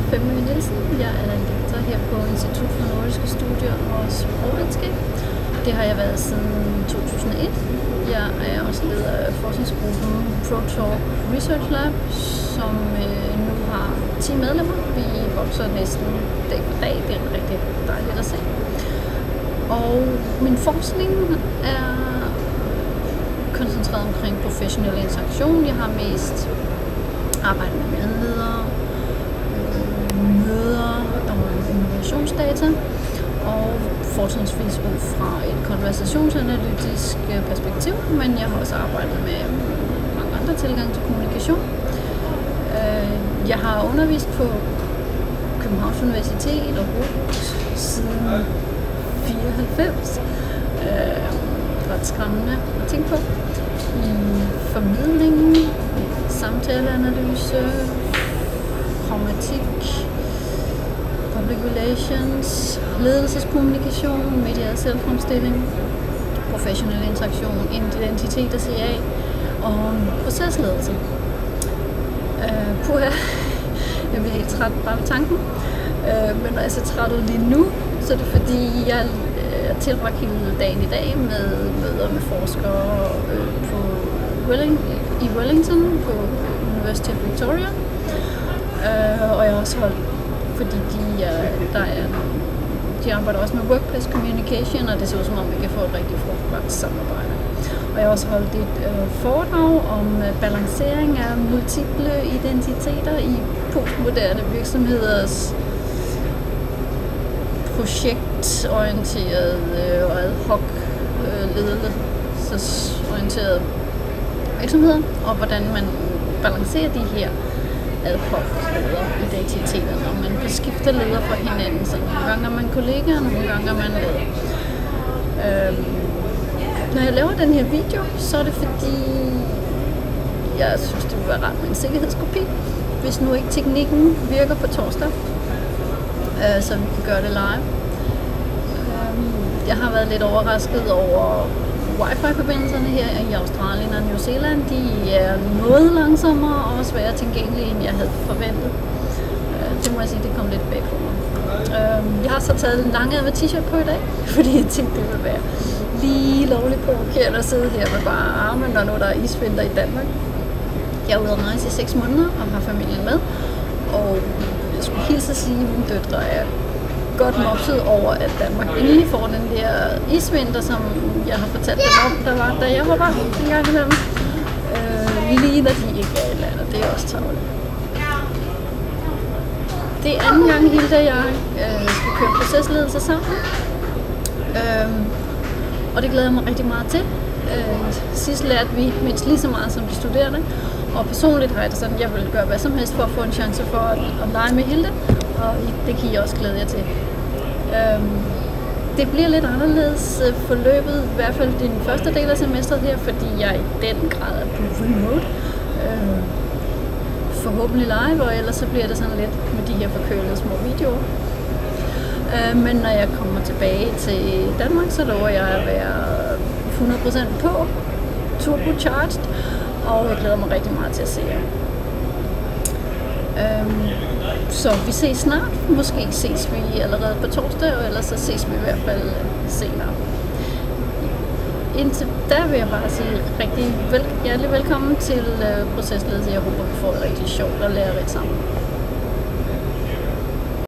Femø Nielsen. Jeg er lektor her på Institut for Nordiske Studier og Sprogvidenskab. Det har jeg været siden 2001. Jeg er også leder af forskningsgruppen ProTalk Research Lab, som nu har 10 medlemmer. Vi vokser næsten dag for dag. Det er rigtig dejligt at se. Og min forskning er koncentreret omkring professionel interaktion. Jeg har mest arbejdet med mellemledere, møder og innovationsdata, og fortrinsvis ud fra et konversationsanalytisk perspektiv, men jeg har også arbejdet med mange andre tilgange til kommunikation. Jeg har undervist på Københavns Universitet og RUC siden 94. Ret skræmmende at tænke på. I formidling, samtaleanalyse, grammatik, public relations, ledelseskommunikation, medial selvfremstilling, professionel interaktion, identitet og CA og procesledelse. Jeg bliver helt træt bare ved tanken, men når jeg er så træt ud lige nu, så er det fordi jeg tilbragt hele dagen i dag med møder med forskere i Wellington på University of Victoria. Og jeg har også holdt, fordi de arbejder også med workplace communication, og det ser ud som om vi kan få et rigtig frugtbart samarbejde. Og jeg har også holdt et foredrag om balancering af multiple identiteter i postmoderne virksomheders projektorienteret og ad hoc ledelsesorienterede virksomheder, og hvordan man balancerer de her ad hoc identiteter, når man beskifter leder fra hinanden. Så nogle gange er man kollegaer, nogle gange er man leder. Når jeg laver den her video, så er det fordi, jeg synes, det vil være rart med en sikkerhedskopi, hvis nu ikke teknikken virker på torsdag, så vi kan gøre det live. Jeg har været lidt overrasket over wifi-forbindelserne her i Australien og New Zealand. De er noget langsommere og sværere tilgængelige, end jeg havde forventet. Det må jeg sige, det kom lidt bag på mig. Jeg har så taget en langærmet t-shirt på i dag, fordi jeg tænkte, det ville være lige lovligt provokerende at sidde her med bare armen, når nu der er isvinter i Danmark. Jeg er ude at rejse i 6 måneder og har familien med, og jeg skulle hilse at sige, at mine døtre er godt mopset over, at Danmark endelig får den der isvinter, som jeg har fortalt dem om, der var, da jeg var barn en gang imellem. Lige når de ikke er i landet, det er også travlt. Det er anden gang, Hilda og jeg skal køre procesledelse sammen. Og det glæder jeg mig rigtig meget til. Sidst lærte vi mindst lige så meget som de studerende. Og personligt har jeg det sådan, at jeg vil gøre hvad som helst for at få en chance for at lege med Hilde. Og det kan I også glæde jer til. Det bliver lidt anderledes forløbet, i hvert fald den første del af semesteret her, fordi jeg i den grad er på remote. Forhåbentlig live, og ellers så bliver det sådan lidt med de her forkølede små videoer. Men når jeg kommer tilbage til Danmark, så lover jeg at være 100% på, turbocharged, og jeg glæder mig rigtig meget til at se jer. Så vi ses snart. Måske ses vi allerede på torsdag, og ellers så ses vi i hvert fald senere. Indtil da vil jeg bare sige rigtig hjertelig velkommen til procesledelse. Jeg håber, vi får det rigtig sjovt og lærerigt sammen.